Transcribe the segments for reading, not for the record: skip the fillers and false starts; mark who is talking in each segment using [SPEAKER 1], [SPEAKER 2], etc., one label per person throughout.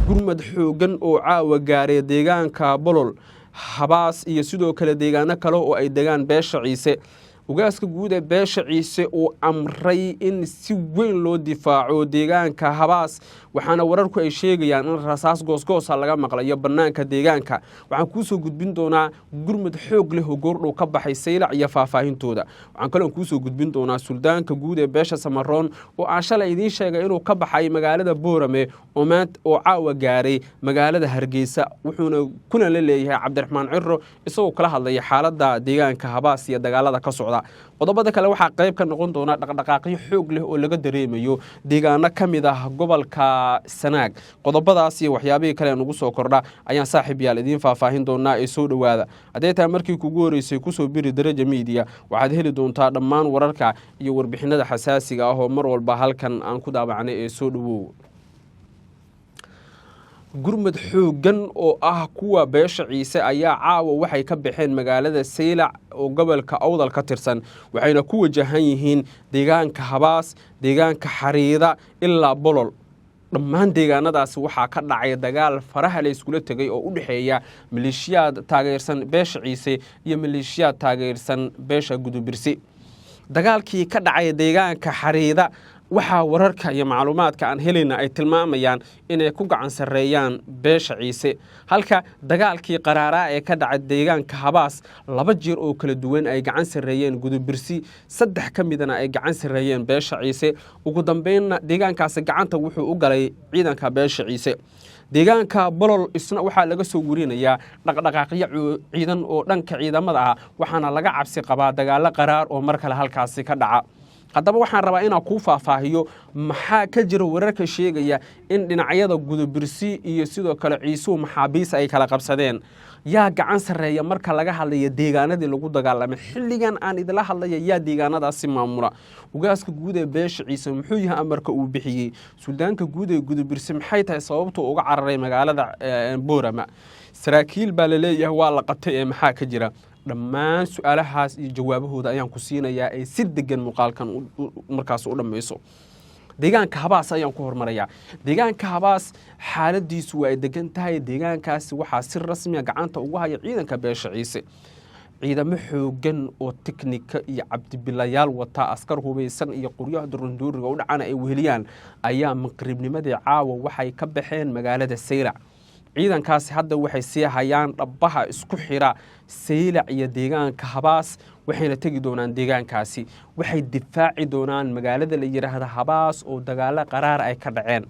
[SPEAKER 1] gurmad xoogan oo caawa gaaray deegaanka Bolol Habaas iyo sidoo kale deegaano kale oo ay degaan beesha Ciise ugaaska guud ee beesha Ciise oo amray in si weyn loo difaaco deegaanka Habaas waxaana wararku ay sheegayaan in rasaas goosgoos laga maqlayo banaanka deegaanka waxaan ku soo gudbin doonaa gurmad xoog leh oo goordhow ka baxay Saylac iyo faahfaahintooda waxaan kale ku soo gudbin doonaa suldaanka guud ee beesha Samaroon oo aan shalay idiin sheegay inuu ka baxay magaalada Boorame oo caawa gaaray magaalada Hargeysa wuxuuna kuna leeyahay Cabdiraxmaan Cirro isagoo kala hadlay xaaladda deegaanka Habaas iyo dagaalada ka socda qodobada kale waxaa qayb ka noqon doona dhaqdhaqaaqyo xoog leh oo laga dareemayo deegaano kamid ah gobolka Sanaag qodobadaas iyo waxyaabihii kale nagu soo kordha ayaan saaxiib yaal idiin faahfaahin doonaa ee soo dhawaada haddii taa markii kugu horeysay ku soo biri Daraja Media waxaad heli doontaa dhammaan wararka iyo warbixinada xasaasiga ah oo mar walba halkan aan ku daabacnay ee soo dhawow gurmad xoogan oo ah kuwa beesha Ciise ayaa caawa waxay ka baxeen magaalada Saylac oo gobolka Awdal ka tirsan waxayna ku wajahan yihiin deegaanka Habaas deegaanka Xariida ilaa Bolol dhammaan deegaanadaas waxaa ka dhacay dagaal faraha la isku tagay oo u dhaxeeya maleeshiyaad taageersan beesha Ciise iyo maleeshiyaad taageersan beesha Gudubirsi dagaalkii ka dhacay deegaanka Xariida waxaa wararka iyo macluumaadka aan helayna ay tilmaamayaan inay ku gacan sareeyaan beesha Ciise halka dagaalkii qaraaraa ee ka dhacay deegaanka Habaas laba jeer oo kala duwan ay gacan sareeyeen Gudubirsi saddex kamidana ay gacan sareeyeen beesha Ciise ugu dambeynna deegaankaas gacanta wuxuu u galay ciidanka beesha Ciise deegaanka Bolol isna waxaa laga soo warinayaa dhaqdhaqaaqyo ciidan oo dhanka ciidamada ah waxaana laga cabsi qabaa dagaalo qaraar oo mar kale halkaasi ka dhaca haddaba waxaan rabaa inaan ku faahfaahiyo maxaa ka jira wararka sheegaya in dhinacyada Gudubirsi iyo sidoo kale Ciise maxaabiis ay kala qabsadeen yaa gacan sareeya marka laga hadlayo deegaanadii lagu dagaalamay xilligan aan idila hadlayo yaa deegaanadaasi maamula ugaaska guud ee beesha Ciise muxuu yahay amarka uu bixiyay suldaanka guud ee Gudubirsi maxay tahay sababta uga cararay magaalada Boorama saraakiil baa la leeyahay waa la qabtay ee maxaa ka jira dhammaan su'aalahaas iyo jawaabahooda ayaan ku siinayaa ee si degan muuqaalkan markaas u dhameyso deegaanka Habaas ayaan ku hormarayaa deegaanka Habaas xaaladiisu waa degan tahay deegaankaasi waxaa si rasmi ah gacanta ugu haya ciidanka beesha Ciise ciidamo xoogan oo teknika iyo cabdibilayaal wata askar hubeysan iyo qoryaha durunduuriga u dhacana ay weheliyaan ayaa maqribnimadii caawa waxay ka baxeen magaalada Saylac ciidankaasi hadda waxay sii hayaan dhabaha isku xira Saylac iyo deegaanka Habaas waxayna tagi doonaan deegaankaasi waxay difaaci doonaan magaalada la yiraahdo Habaas oo dagaalo qaraar ay ka dhaceen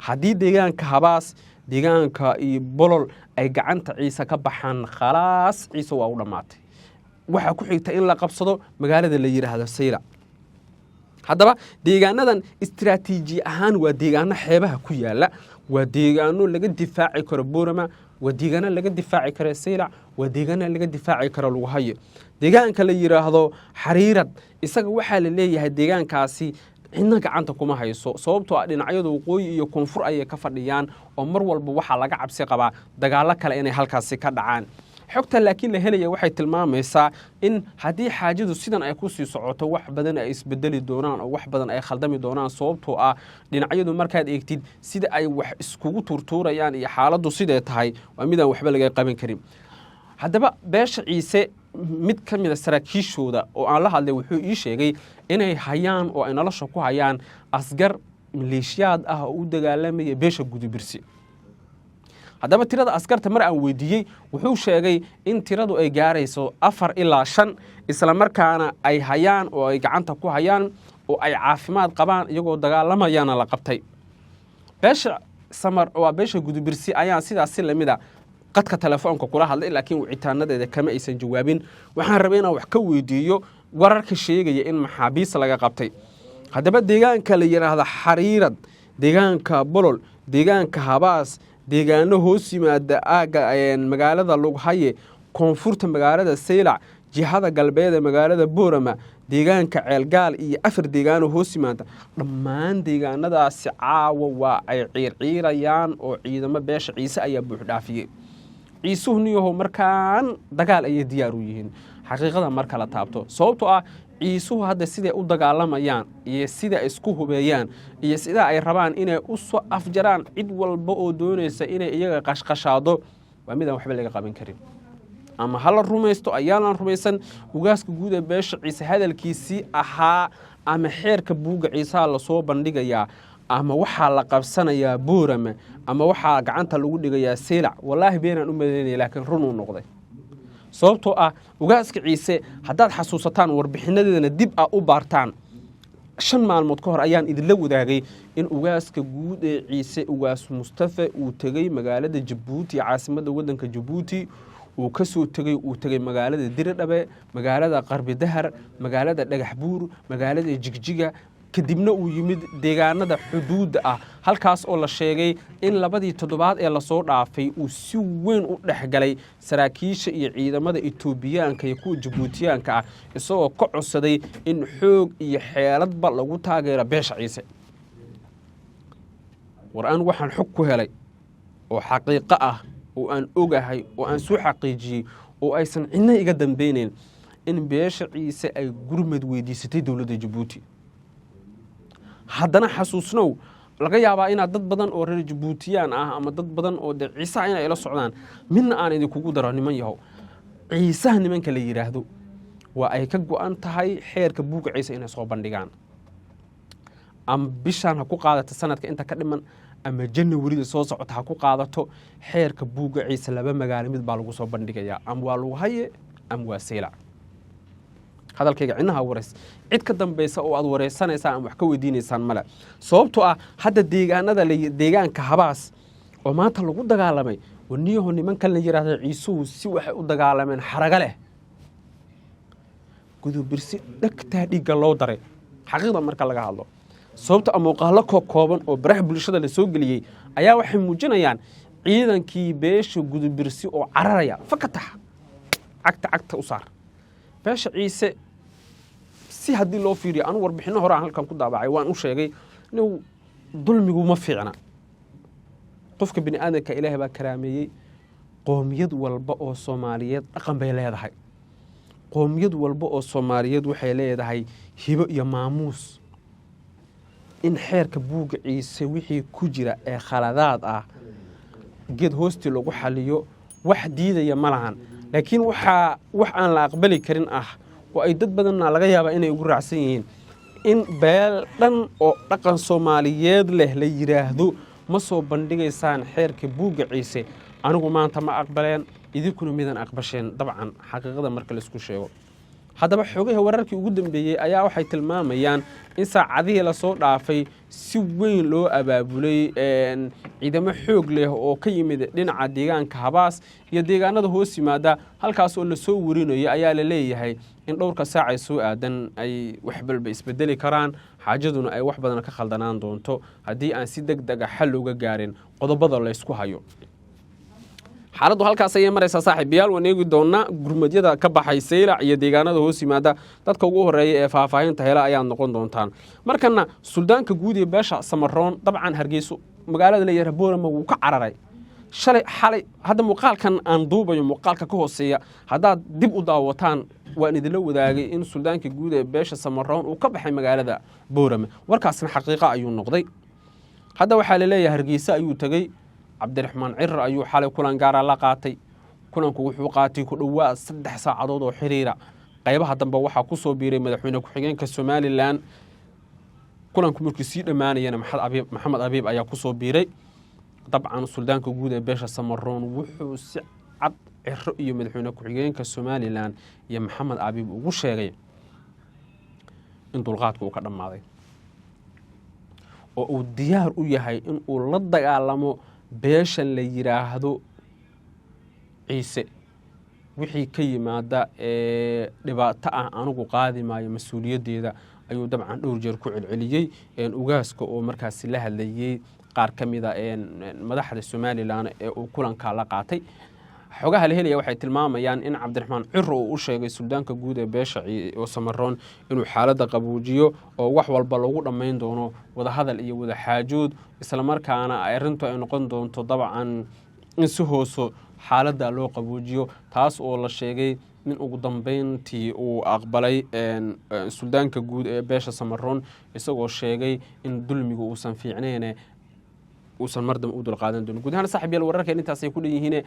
[SPEAKER 1] haddii deegaanka Habaas deegaanka iyo Bolol ay gacanta Ciise ka baxaan khalaas Ciise waa u dhamaatay waxa ku xigta in la qabsado magaalada la yiraahdo Saylac haddaba deegaanadan istiraatiiji ahaan waa deegaano xeebaha ku yaala waa deegaano laga difaaci karo Boorama waa deegaano laga difaaci karo Saylac waa deegaano laga difaaci karo Lughaya deegaanka la yiraahdo Xariirad isaga waxa la leeyahay deegaankaasi cidna gacanta kuma hayso sababtoo ah dhinacyada waqooyi iyo koonfur ay ka fadhiyaan oo mar walba waxa laga cabsi qabaa dagaalo kale inay halkaasi ka dhacaan xogta laakiin la helaya waxay tilmaamaysaa in haddii xaajadu sidan ay ku sii socoto wax badan ay isbedeli doonaan oo wax badan ay khaldami doonaan sababtoo ah dhinacyadu markaad eegtid sida ay wax iskugu turtuurayaan iyo xaaladdu sidee tahay waa midaan waxba laga qaban karin haddaba beesha Ciise mid ka mid ah saraakiishooda oo aan la hadlay wuxuu ii sheegay inay hayaan oo ay nolosha ku hayaan asgar maleeshiyaad ah oo u dagaalamaya beesha Gudubirsi haddaba tirada askarta mar aan weydiiyey wuxuu sheegay in tiradu ay gaarayso 4 ilaa 5 isla markaana ay hayaan oo ay gacanta ku hayaan oo ay caafimaad qabaan iyagoo dagaalamayana la qabtay beesha Samar oo beesha Gudubirsi ayaan sidaas lamid ah qadka telefoonka kula hadlay laakiin wicitaanadeeda kama aysan jawaabin waxaan rabay inaan wax ka weydiiyo wararka sheegaya in maxaabiis laga qabtay haddaba deegaanka la yiraahdo Xariirad deegaanka Bolol deegaanka Habaas deegaano hoos yimaada aaga magaalada Lughaya koonfurta magaalada Saylac jihada galbeed magaalada Boorama deegaanka Ceelgaal iyo 4 deegaano hoos yimaada dhammaan deegaanadaasi caawa waa ay ciirciirayaan oo ciidamo beesha Ciise ayaa buux dhaafiyay ciisuhniyo markaan dagaal ay diyaar u yihiin xaqiiqada marka la taabto sababtoo ah ciisuhu hadda siday u dagaalamayaan iyo sida ay isku hubeeyaan iyo sida ay rabaan inay u soo afjaraan cid walba oo doonaysa inay iyaga qashqashaado waa midaan waxba laga qaban karin ama hala rumaysto ayaanan rumaysan ugaaska guud ee beesha ciise hadalkiisii ahaa ama xeerka buugga ciisaha lasoo bandhigayaa ama waxaa la qabsanayaa Boorama ama waxaa gacanta lagu dhigayaa Seylac wallaahi beenaan u maleynay laakiin run uu noqday sababtoo ah ugaaska ciise haddaad xasuusataan warbixinadeedana dib ah u baartaan 5 maalmood ka hor ayaan idinla wadaagay in ugaaska guud ee ciise ugaas Mustafa uu tagay magaalada Djibouti caasimadda waddanka Djibouti uu ka soo tagay magaalada Diradhabe magaalada Qarbi Dahar magaalada Dhagax Buur magaalada Jigjiga kadibna uu yimid deegaanada xuduudda ah halkaas oo la sheegay in labadii toddobaad ee la soo dhaafay uu si weyn u dhaxgalay saraakiisha iyo ciidamada Itoobiyaanka iyo kuwa Djiboutiyaanka ah isagoo ka codsaday in xoog iyo xeeladba lagu taageero beesha ciise waraan waxaan xog ku helay oo xaqiiqo ah oo aan ogahay oo aan soo xaqiijiyay oo aysan cidna iga dambeyneen in beesha ciise ay gurmad weydiisatay dawladda Djibouti haddana xasuusnow laga yaabaa inaad dad badan oo reer Djiboutiyaan ah ama dad badan oo ciise inay ila socdaan midna aan idinkugu daro niman yahow ciisaha nimanka la yiraahdo waa ay ka go'an tahay xeerka buugga ciise inay soo bandhigaan ama bishaan ha ku qaadato sanadka inta ka dhiman ama January soo socota ha ku qaadato xeerka buugga ciise laba magaalo mid baa lagu soo bandhigayaa ama waa lagu haye ama waa Seylac hadalkayga cidnaha wareys cid ka dambaysa oo aad wareysanaysaa ama wax ka weydiinaysaan male sababtoo ah hadda deegaanka habaas oo maanta lagu dagaalamay waniyaho nimankan la yiraahdo ciisuhu si waxay u dagaalameen xaraga leh gudubirsi dhagtaa dhiga loo daray xaqiiqda marka laga hadlo sababta muuqaalo kooban oo baraha bulshada la soo galiyay ayaa waxay muujinayaan ciidankii beesha gudubirsi oo cararaya fakatax cagta u saar beesha ciise si haddii loo fiiriyo anu warbixino hore aan halkan ku daabacay waan u sheegay inuu dulmigu ma fiicna qofka bini aadamka Ilaahay baa karaameeyay qoomiyad walba oo Soomaaliyeed dhaqan bay leedahay qoomiyad walba oo Soomaaliyeed waxay leedahay hibo iyo maamuus in xeerka buugga ciise wixii ku jira ee khaladaad ah geed hoosti lagu xaliyo wax diidaya ma lahan laakiin wax aan la aqbali karin ah oo ay dad badan laga yaabaa inay ugu raacsan yihiin in beel dhan oo dhaqan Soomaaliyeed leh la yiraahdo ma soo bandhigaysaan xeerka buugga ciise anigu maanta ma aqbaleen idinkuna midan aqbasheen dabcan xaqiiqada marka la isku sheego haddaba xogaha wararkii ugu dambeeyay ayaa waxay tilmaamayaan in saacadihii la soo dhaafay si weyn loo abaabulay ciidamo xoog leh oo ka yimid dhinaca deegaanka habaas iyo deegaanada hoos yimaada halkaas oo la soo warinayo ayaa la leeyahay in dhowrka saac ay soo aadan ay waxbalba isbedeli karaan xaajaduna ay wax badan ka khaldanaan doonto haddii aan si degdeg ah xal looga gaarin qodobada la isku hayo xaaladdu halkaas ayay maraysaa saaxiibayaal waan eegi doonaa gurmadyada ka baxay Seylac iyo deegaanada hoos yimaada dadka ugu horeeya ee faahfaahinta hela ayaa noqon doontaan markana suldaanka guud ee beesha Samaroon dabcan Hargeyso magaalada la yiraahdo Boorama wuu ka cararay xalay hadda muuqaalkan aan duubayo muuqaalka ka hooseeya haddaad dib u daawataan waan idinla wadaagay in suldaanka guud ee beesha Samaroon uu ka baxay magaalada Boorama warkaasna xaqiiqo ayuu noqday hadda waxaa la leeyahay Hargeysa ayuu tagay Cabdiraxmaan Cirar ayuu xalay kulan gaar ah la qaatay kulanku wuxuu qaatay ku dhawaad 3 saacadood oo xiriira qaybaha dambe waxa ku soo biiray madaxweyne ku-xigeenka Somaliland kulanku markii sii dhamaanayna Maxamed Abiib ayaa ku soo biiray dabcan suldaanka guud ee beesha Samaroon wuxuu si cad Ciro iyo madaxweyne ku-xigeenka Somaliland iyo Maxamed Abiib ugu sheegay in dulqaadku uu ka dhamaaday oo uu diyaar u yahay in uu la dagaalamo beeshan la yiraahdo ciise wixii ka yimaada dhibaato ah anigu qaadi maayo mas'uuliyadeeda ayuu dabcan dhowr jeer ku celceliyay ugaaska oo markaas la hadlayay qaar kamida madaxda Somaliland ee uu kulanka la qaatay xogaha la helaya waxay tilmaamayaan in Cabdiraxmaan Ciro uu u sheegay suldaanka guud ee beesha oo Samaroon inuu xaaladda qabuujiyo oo wax walba lagu dhameyn doono wada hadal iyo wada xaajood isla markaana arrintu ay noqon doonto dabcan in si hooso xaaladda loo qabuujiyo taas oo la sheegay nin ugu dambeyntii uu aqbalay suldaanka guud ee beesha Samaroon isagoo sheegay in dulmigu uusan fiicneen uusan mardam u dulqaadan doonin. Guud ahaan saaxiibayaal wararkeen intaas ay ku leeyihiin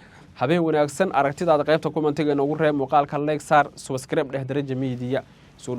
[SPEAKER 1] habeen wanaagsan aragtidaada qaybta commentiga noogu reeb muuqaalka like saar subscribe dheh daraja media